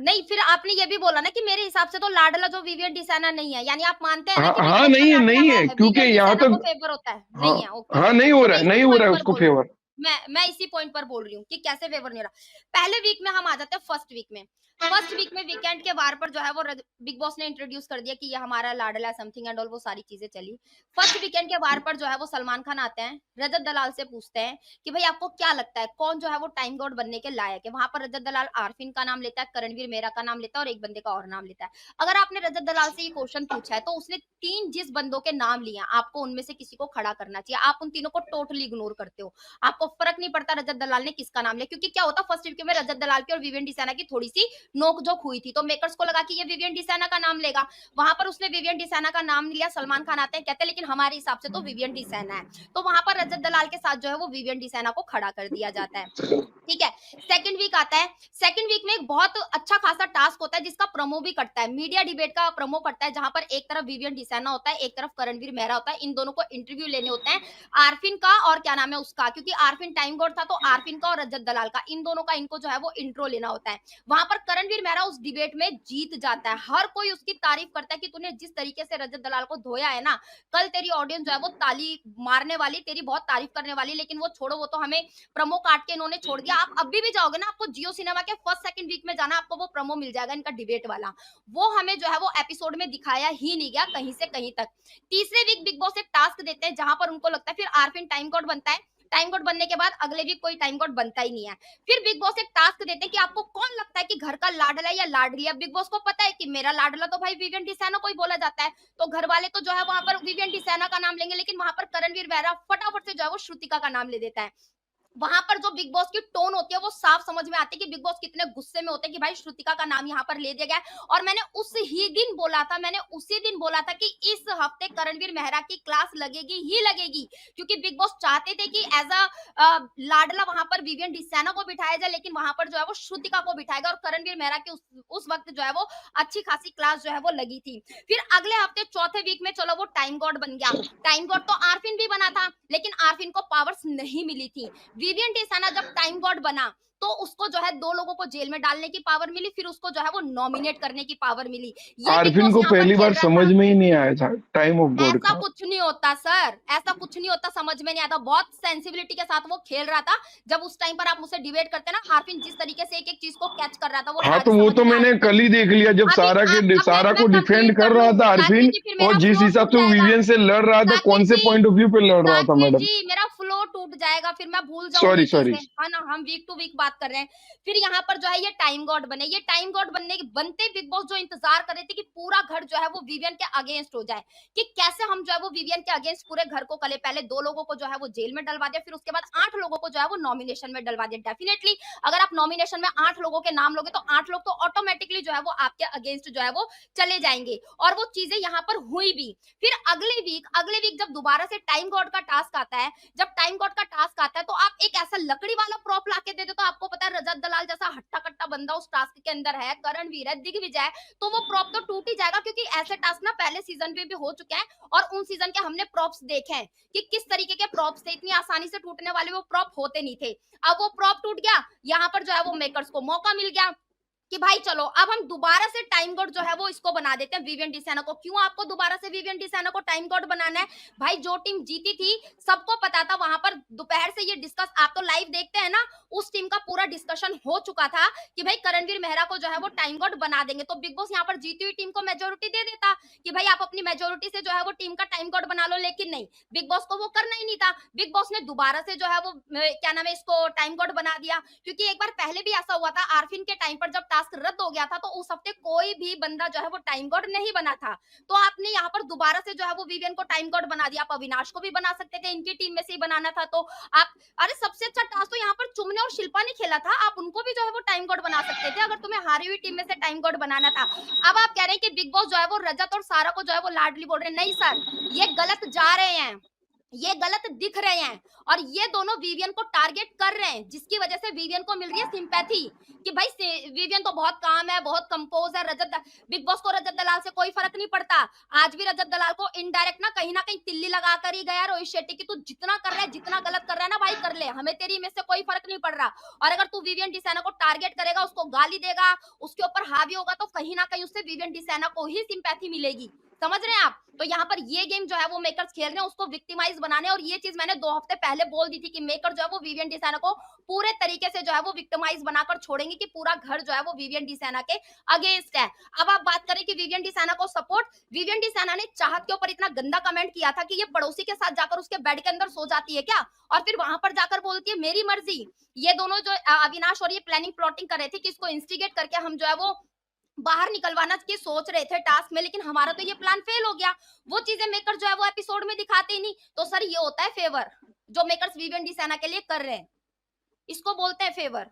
नहीं, फिर आपने ये भी बोला ना कि मेरे हिसाब से तो लाडला जो विवियन डिसाना नहीं है, यानी आप मानते हैं ना हाँ कि बिग हाँ, बॉस का नहीं है, लाडला नहीं है, है, क्योंकि विवियन यहाँ डिसाना को तक। फेवर होता है? हाँ नहीं है, ओके। हाँ, नहीं हो तो रहा मैं है, इसी नहीं हो रहा पॉइंट है पर उसको बोल रही हूँ। फेवर। मैं इसी पॉइंट पर बोल रही हूँ कि कैसे फेवर नहीं हो रहा। पहले वीक में हम आ जाते हैं फर्स्ट वीक में। फर्स्ट वीक में वीकेंड के वार पर जो है वो बिग बॉस ने इंट्रोड्यूस कर दिया कि ये हमारा लाडला समथिंग एंड ऑल, वो सारी चीजें चली। फर्स्ट वीकेंड के वार पर जो है वो सलमान खान आते हैं, रजत दलाल से पूछते हैं कि भाई आपको क्या लगता है कौन जो है वो टाइम गॉड बनने के लायक है। वहां पर रजत दलाल आरफिन का नाम लेता है, करणवीर मेहरा का नाम लेता है और एक बंदे का और नाम लेता है। अगर आपने रजत दलाल से ये क्वेश्चन पूछा है तो उसने तीन जिस बंदों के नाम लिए हैं, आपको उनमें से किसी को खड़ा करना चाहिए। आप उन तीनों को टोटली इग्नोर करते हो। आपको फर्क नहीं पड़ता रजत दलाल ने किसका नाम लिया, क्योंकि क्या होता फर्स्ट वीक में रजत दलाल की और विवियन डिसाना की थोड़ी सी नोकझोंक हुई थी, तो मेकर्स को लगा कि ये विवियन डिसाना का नाम लेगा। वहां पर उसने विवियन डिसाना का नाम लिया। सलमान खान आते हैं, कहते हैं लेकिन हमारे हिसाब से तो विवियन डिसाना है। तो वहां पर रजत दलाल के साथ जो है वो विवियन डिसाना को खड़ा कर दिया जाता है। ठीक है। सेकंड वीक आता है। सेकंड वीक में एक बहुत अच्छा खासा टास्क होता है जिसका प्रमो भी करता है, मीडिया डिबेट का प्रमो करता है, जहां पर एक तरफ विवियन डिसाना होता है, एक तरफ करणवीर मेहरा होता है। इन दोनों को इंटरव्यू लेने होते हैं, आरफिन का और क्या नाम है उसका, क्योंकि आरफिन टाइम गॉड था तो आरफिन का और रजत दलाल का, इन दोनों का इनको जो है वो इंट्रो लेना होता है। वहां पर करणवीर मेहरा उस डिबेट में जीत जाता है। हर कोई उसकी तारीफ करता है कि तूने जिस तरीके से रजत दलाल को धोया है ना, कल तेरी ऑडियंस जो है वो ताली मारने वाली, तेरी बहुत तारीफ करने वाली। लेकिन वो छोड़ो, वो तो हमें प्रमो काट के इन्होंने छोड़ दिया। आप अभी भी जाओगे ना, आपको जियो सिनेमा के फर्स्ट सेकंड वीक में जाना, आपको वो प्रमो मिल जाएगा इनका डिबेट वाला। वो हमें जो है वो एपिसोड में दिखाया ही नहीं गया कहीं से कहीं तक। तीसरे वीक बिग बॉस एक टास्क देते हैं जहां पर उनको लगता है, फिर आरफिन टाइम गॉड बनता है। टाइम गॉड बनने के बाद अगले वीक कोई टाइम गॉड बनता ही नहीं है। फिर बिग बॉस एक टास्क देते हैं कि आपको कौन लगता है कि घर का लाडला या लाडली है। बिग बॉस को पता है कि मेरा लाडला तो भाई विवियन डिसाना को ही बोला जाता है, तो घर वाले तो जो है वहां पर विवियन डिसाना का नाम लेंगे। लेकिन वहां पर करणवीर बेहरा फटाफट से जो है वो श्रुतिका का नाम ले देता है। वहां पर जो बिग बॉस की टोन होती है वो साफ समझ में आती है कि बिग बॉस कितने गुस्से में होते हैं कि भाई श्रुतिका का नाम यहाँ पर ले दिया गया है। और मैंने उस ही दिन बोला था, मैंने उसी दिन बोला था कि इस हफ्ते करणवीर मेहरा की क्लास लगेगी ही लगेगी, क्योंकि बिग बॉस चाहते थे कि एज अ लाडला वहां पर विवियन डिसाना को बिठाया जाए, लेकिन वहां पर जो है वो श्रुतिका को बिठाएगा। और करणवीर मेहरा की उस वक्त जो है वो अच्छी खासी क्लास जो है वो लगी थी। फिर अगले हफ्ते चौथे वीक में चलो वो टाइम गॉड बन गया। टाइम गॉड तो आरफिन भी बना था, लेकिन आरफिन को पावर्स नहीं मिली थी। विवियन टिसाना जब टाइम गॉड बना तो उसको जो है 2 लोगों को जेल में डालने की पावर मिली, फिर उसको जो है वो नॉमिनेट करने की पावर मिली। ये बिग आरफिन बॉस को यहाँ पर पहली बार खेल रहा समझ था। में ही नहीं आया था टाइम ऑफ गॉड ऐसा का। कुछ नहीं होता सर, ऐसा कुछ नहीं होता, समझ में नहीं आता। बहुत सेंसिबिलिटी के साथ वो खेल रहा था। जब उस टाइम पर आप मुझसे डिबेट करते ना, आरफिन जिस तरीके से एक-एक चीज़ को कैच कर रहा था, वो हाँ, सारी तो वो समझ तो में आ मैंने रही थी। कल ही देख लिया, जब अभी अब सारा मैं को डिफेंड कंप्लीट कर कर रहा लूँ, था आरफिन, साकिब जी, फिर और मेरा जिस फ्लो हिसाब टूट से वो जाएगा। विवियन से लड़ रहा था, कौन साकिब से जी, पॉइंट ऑफ व्यू पे लड़ रहा था साकिब मैडम? जी, मेरा फ्लो टूट जाएगा, फिर मैं भूल सॉरी जाऊँगी सॉरी। चीज़ें, है ना? हम वीक टू वीक बात कर रहे हैं। फिर यहाँ पर जो है ये टाइम गॉड बने। ये टाइम गॉड बनते बिग बॉस जो इंतज़ार कर रहे थे कि पूरा घर जो है वो विवियन के अगेंस्ट हो जाए, कि कैसे हम जो है वो विवियन के अगेंस्ट पूरे घर को कले। पहले 2 लोगों को जो है वो जेल में डलवा दिया, फिर उसके बाद 8 लोगों को जो है वो नॉमिनेशन में डलवा दिया। डेफिनिटली अगर आप नॉमिनेशन में 8 लोगों के नाम लोगे तो 8 लोग तो ऑटोमेटिकली जो है वो आपके अगेंस्ट जो है वो चले जाएँगे, और वो चीज़ें यहाँ पर हुई भी। फिर अगले वीक जब दोबारा से टाइम गॉड का टास्क आता है, जब टाइम गॉड का टास्क आता है तो आप एक ऐसा लकड़ी वाला प्रॉप लाके दे दो, तो आपको पता है रजत दलाल जैसा हट्टा-कट्टा बंदा उस टास्क के अंदर है, करणवीर है, दिग्विजय है, तो वो प्रॉप तो टूट ही जाएगा, क्योंकि ऐसे टास्क ना पहले सीजन में भी हो चुके हैं और उन सीजन के हमने प्रॉप्स देखे हैं कि किस तरीके के प्रॉप्स थे। इतनी आसानी से टूटने वाले वो प्रॉप होते नहीं थे। अब वो प्रॉप टूट गया, यहाँ पर जो है वो मेकर्स को मौका मिल गया कि भाई चलो अब हम दोबारा से टाइम गॉड जो है वो इसको बना देते हैं विवियन डिसाना को। क्यों आपको दोबारा से विवियन डिसाना को टाइम गॉड बनाना है? भाई जो टीम जीती थी सबको पता था, वहां पर दोपहर से ये डिस्कस, आप तो लाइव देखते हैं ना, उस टीम का पूरा डिस्कशन हो चुका था कि भाई करणवीर मेहरा को जो है वो टाइम गॉड बना देंगे। तो बिग बॉस यहाँ पर जीती हुई टीम को मेजोरिटी दे देता कि भाई आप अपनी मेजोरिटी से जो है वो टीम का टाइम गॉड बना लो, लेकिन नहीं, बिग बॉस को वो करना ही नहीं था। बिग बॉस ने दोबारा से जो है वो क्या नाम है इसको टाइम गॉड बना दिया, क्योंकि एक बार पहले भी ऐसा हुआ था आरफिन के टाइम पर, जब टास्क रद्द हो गया था तो उस हफ्ते कोई भी बंदा जो है वो टाइम गॉड नहीं बना था। तो आपने यहाँ पर दोबारा से जो है वो विवियन को टाइम गॉड बना दिया। आप अविनाश को भी बना सकते थे, इनकी टीम में से ही बनाना था तो आप, अरे सबसे अच्छा टास्क तो यहाँ पर चुमने और शिल्पा ने खेला था, आप उनको भी जो है वो टाइम गॉड बना सकते थे अगर तुम्हें हारी हुई टीम में से टाइम गॉड बनाना था। अब आप कह रहे हैं कि बिग बॉस जो है वो रजत और सारा को जो है वो लाडली बोल रहे हैं, नहीं सर, ये गलत जा रहे हैं। ये गलत दिख रहे हैं और ये दोनों विवियन को टारगेट कर रहे हैं, जिसकी वजह से विवियन को मिल रही है सिंपैथी कि भाई विवियन तो बहुत काम है, बहुत कंपोज है। बिग बॉस को रजत दलाल से कोई फर्क नहीं पड़ता। आज भी रजत दलाल को इनडायरेक्ट ना कहीं तिल्ली लगा कर ही गया रोहित शेट्टी की, तू जितना कर रहा है, जितना गलत कर रहा है ना भाई कर ले, हमें तेरी में से कोई फर्क नहीं पड़ रहा। और अगर तू विवियन डिसाना को टारगेट करेगा, उसको गाली देगा, उसके ऊपर हावी होगा, तो कहीं ना कहीं उससे विवियन डिसाना को ही सिंपैथी मिलेगी। समझ रहे हैं आप? तो यहाँ पर ये गेम जो है वो मेकर्स खेल रहे हैं उसको विक्टिमाइज बनाने, और ये चीज मैंने 2 हफ्ते पहले बोल दी थी कि मेकर जो है वो विवियन डिसाना को पूरे तरीके से जो है वो विक्टिमाइज बनाकर छोड़ेंगे, कि पूरा घर जो है वो विवियन डिसाना के अगेंस्ट है। अब आप बात करें कि विवियन डिसाना को सपोर्ट, विवियन डिसाना ने चाहत के ऊपर इतना गंदा कमेंट किया था कि ये पड़ोसी के साथ जाकर उसके बेड के अंदर सो जाती है क्या, और फिर वहां पर जाकर बोलती है मेरी मर्जी। ये दोनों जो अविनाश और ये प्लानिंग प्लॉटिंग कर रहे थे कि इसको इंस्टिगेट करके हम जो है वो बाहर निकलवाना की सोच रहे थे टास्क में, लेकिन हमारा तो ये प्लान फेल हो गया। वो चीजें मेकर जो है वो एपिसोड में दिखाते ही नहीं। तो सर ये होता है फेवर जो मेकर्स विवियन डिसाना के लिए कर रहे हैं, इसको बोलते हैं फेवर।